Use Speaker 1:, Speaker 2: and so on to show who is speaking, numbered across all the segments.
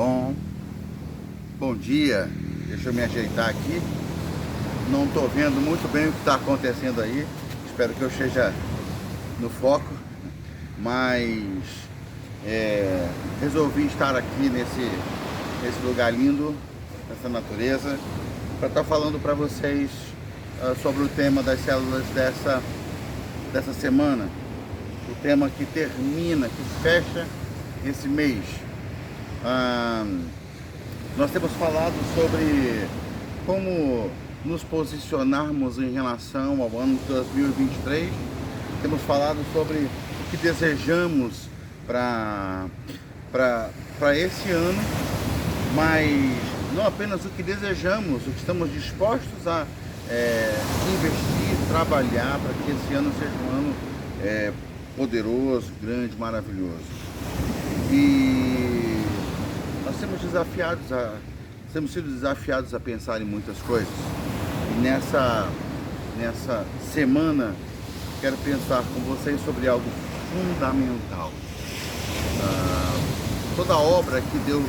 Speaker 1: Bom, bom dia. Deixa eu me ajeitar aqui. Não estou vendo muito bem o que está acontecendo aí. Espero que eu esteja no foco. Mas resolvi estar aqui nesse lugar lindo, nessa natureza, para estar falando para vocês sobre o tema das células dessa semana. O tema que termina, que fecha esse mês. Nós temos falado sobre como nos posicionarmos em relação ao ano de 2023. Temos falado sobre o que desejamos para esse ano, mas não apenas o que desejamos, o que estamos dispostos a investir, trabalhar para que esse ano seja um ano poderoso, grande, maravilhoso. E nós temos sido desafiados a pensar em muitas coisas. E nessa semana quero pensar com vocês sobre algo fundamental. Toda obra que Deus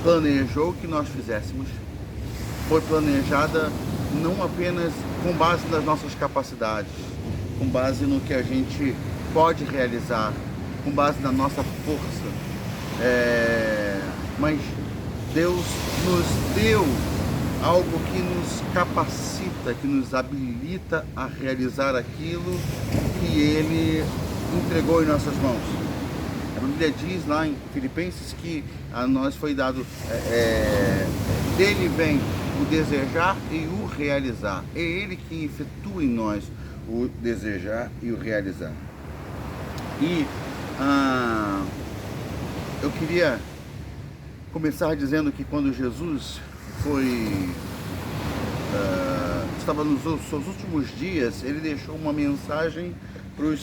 Speaker 1: planejou que nós fizéssemos foi planejada não apenas com base nas nossas capacidades, com base no que a gente pode realizar, com base na nossa força, mas Deus nos deu algo que nos capacita, que nos habilita a realizar aquilo que Ele entregou em nossas mãos. A Bíblia diz lá em Filipenses que a nós foi dado, dele vem o desejar e o realizar. É Ele que efetua em nós o desejar e o realizar. E eu queria começar dizendo que quando Jesus estava nos seus últimos dias, ele deixou uma mensagem para os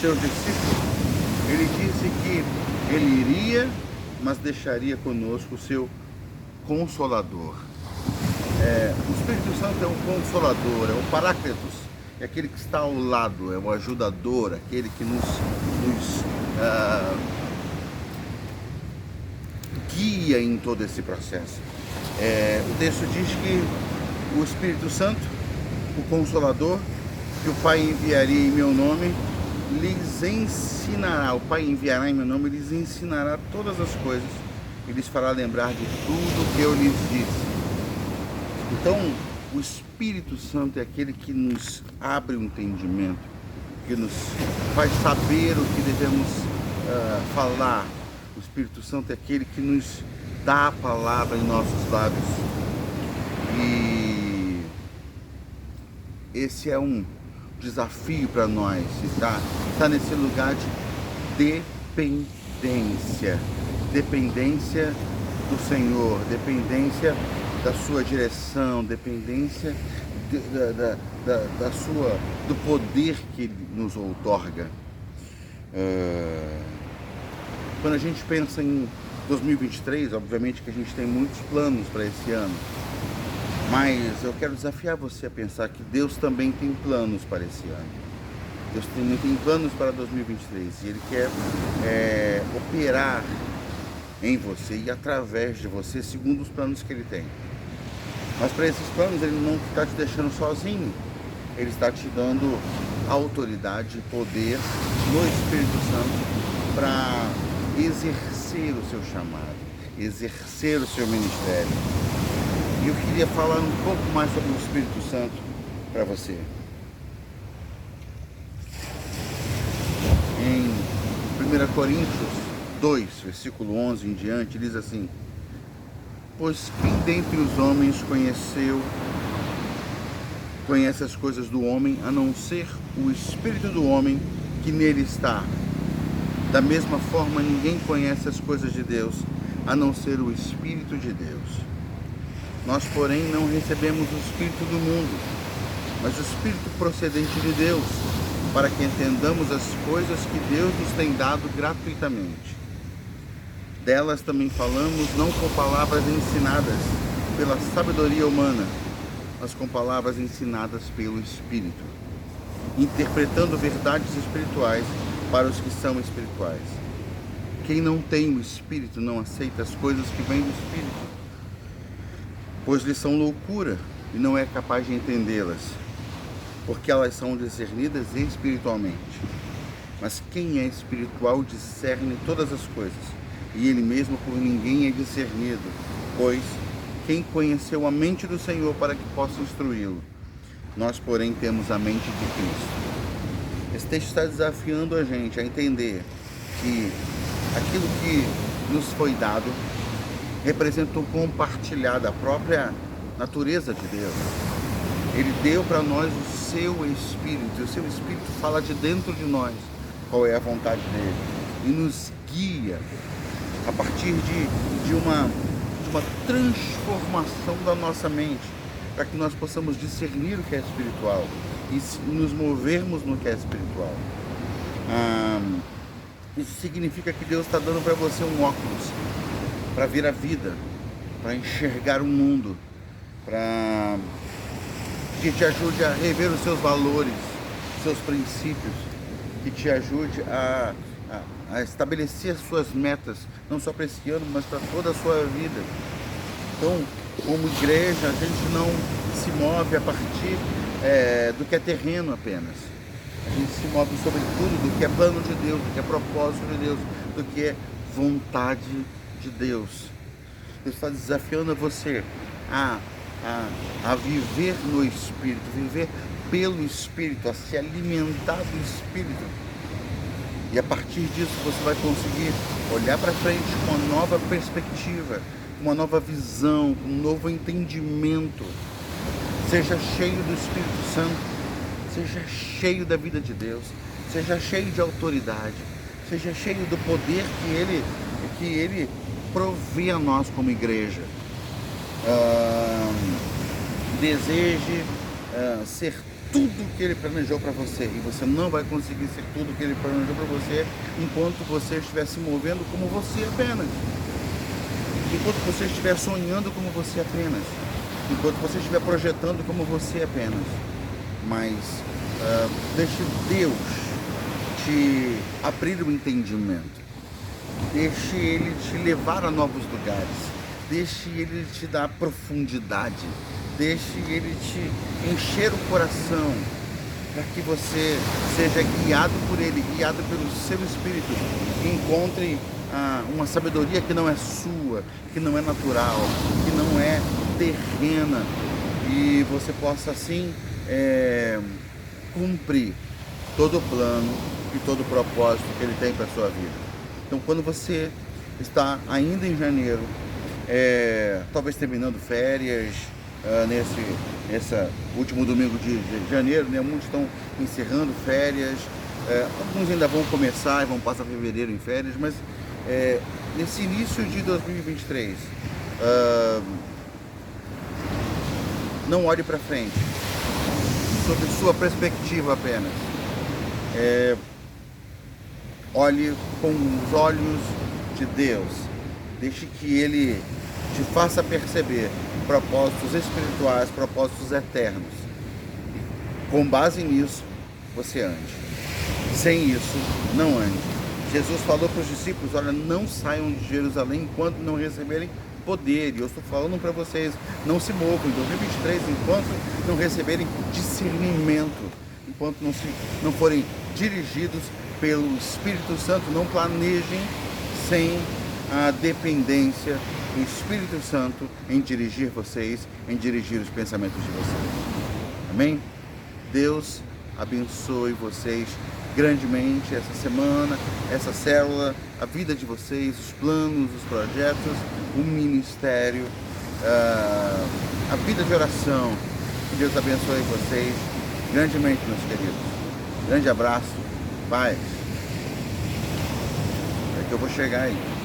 Speaker 1: seus discípulos. Ele disse que ele iria, mas deixaria conosco o seu Consolador. O Espírito Santo é um Consolador, é o Paráclitos, é aquele que está ao lado, é o ajudador, aquele que nos guia em todo esse processo. O texto diz que o Espírito Santo, o Consolador, que o Pai enviaria em meu nome, lhes ensinará, o Pai enviará em meu nome, lhes ensinará todas as coisas e lhes fará lembrar de tudo que eu lhes disse. Então, o Espírito Santo é aquele que nos abre o entendimento, que nos faz saber o que devemos falar. O Espírito Santo é aquele que nos dá a palavra em nossos lábios. E esse é um desafio para nós, está nesse lugar de dependência do Senhor, dependência da sua direção, dependência do poder que Ele nos outorga. Quando a gente pensa em 2023, obviamente que a gente tem muitos planos para esse ano, mas eu quero desafiar você a pensar que Deus também tem planos para esse ano. Deus tem planos para 2023 e Ele quer operar em você e através de você segundo os planos que Ele tem. Mas para esses planos Ele não está te deixando sozinho, Ele está te dando autoridade e poder no Espírito Santo para exercer o seu chamado, exercer o seu ministério. E eu queria falar um pouco mais sobre o Espírito Santo para você. Em 1 Coríntios 2, versículo 11 em diante, diz assim: pois quem dentre os homens conhece as coisas do homem, a não ser o Espírito do homem que nele está? Da mesma forma, ninguém conhece as coisas de Deus, a não ser o Espírito de Deus. Nós, porém, não recebemos o Espírito do mundo, mas o Espírito procedente de Deus, para que entendamos as coisas que Deus nos tem dado gratuitamente. Delas também falamos não com palavras ensinadas pela sabedoria humana, mas com palavras ensinadas pelo Espírito, interpretando verdades espirituais para os que são espirituais. Quem não tem o Espírito não aceita as coisas que vêm do Espírito, pois lhes são loucura e não é capaz de entendê-las, porque elas são discernidas espiritualmente. Mas quem é espiritual discerne todas as coisas, e ele mesmo por ninguém é discernido, pois quem conheceu a mente do Senhor para que possa instruí-lo? Nós, porém, temos a mente de Cristo. Esse texto está desafiando a gente a entender que aquilo que nos foi dado representa um compartilhar da própria natureza de Deus. Ele deu para nós o seu Espírito, e o seu Espírito fala de dentro de nós qual é a vontade dele, e nos guia a partir de uma transformação da nossa mente, para que nós possamos discernir o que é espiritual e nos movermos no que é espiritual. Isso significa que Deus está dando para você um óculos para ver a vida, para enxergar o mundo, para que te ajude a rever os seus valores, seus princípios, que te ajude a estabelecer as suas metas, não só para esse ano, mas para toda a sua vida. Então, como igreja, a gente não se move a partir do que é terreno apenas. A gente se move sobretudo do que é plano de Deus, do que é propósito de Deus, do que é vontade de Deus. Deus está desafiando você a viver no Espírito, viver pelo Espírito, a se alimentar do Espírito. E a partir disso você vai conseguir olhar para frente com uma nova perspectiva, uma nova visão, um novo entendimento. Seja cheio do Espírito Santo, seja cheio da vida de Deus, seja cheio de autoridade, seja cheio do poder que Ele provê a nós como igreja. Deseje ser tudo que Ele planejou para você, e você não vai conseguir ser tudo que Ele planejou para você enquanto você estiver se movendo como você apenas, enquanto você estiver sonhando como você apenas, enquanto você estiver projetando como você apenas. Mas deixe Deus te abrir o entendimento, deixe Ele te levar a novos lugares, deixe Ele te dar profundidade, deixe Ele te encher o coração, para que você seja guiado por Ele, guiado pelo seu Espírito, e encontre uma sabedoria que não é sua, que não é natural, que não é terrena, e você possa assim cumprir todo o plano e todo o propósito que Ele tem para a sua vida. Então, quando você está ainda em janeiro, talvez terminando férias, nesse último domingo de janeiro, né? Muitos estão encerrando férias, alguns ainda vão começar e vão passar fevereiro em férias, mas nesse início de 2023, não olhe para frente, sob sua perspectiva apenas. Olhe com os olhos de Deus, deixe que Ele te faça perceber propósitos espirituais, propósitos eternos. Com base nisso, você ande. Sem isso, não ande. Jesus falou para os discípulos: olha, não saiam de Jerusalém enquanto não receberem poder. E eu estou falando para vocês, não se movam em 2023 enquanto não receberem discernimento, enquanto não forem dirigidos pelo Espírito Santo. Não planejem sem a dependência do Espírito Santo em dirigir vocês, em dirigir os pensamentos de vocês. Amém? Deus abençoe vocês grandemente essa semana, essa célula, a vida de vocês, os planos, os projetos, o ministério, a vida de oração. Que Deus abençoe vocês grandemente, meus queridos. Grande abraço, paz. É que eu vou chegar aí.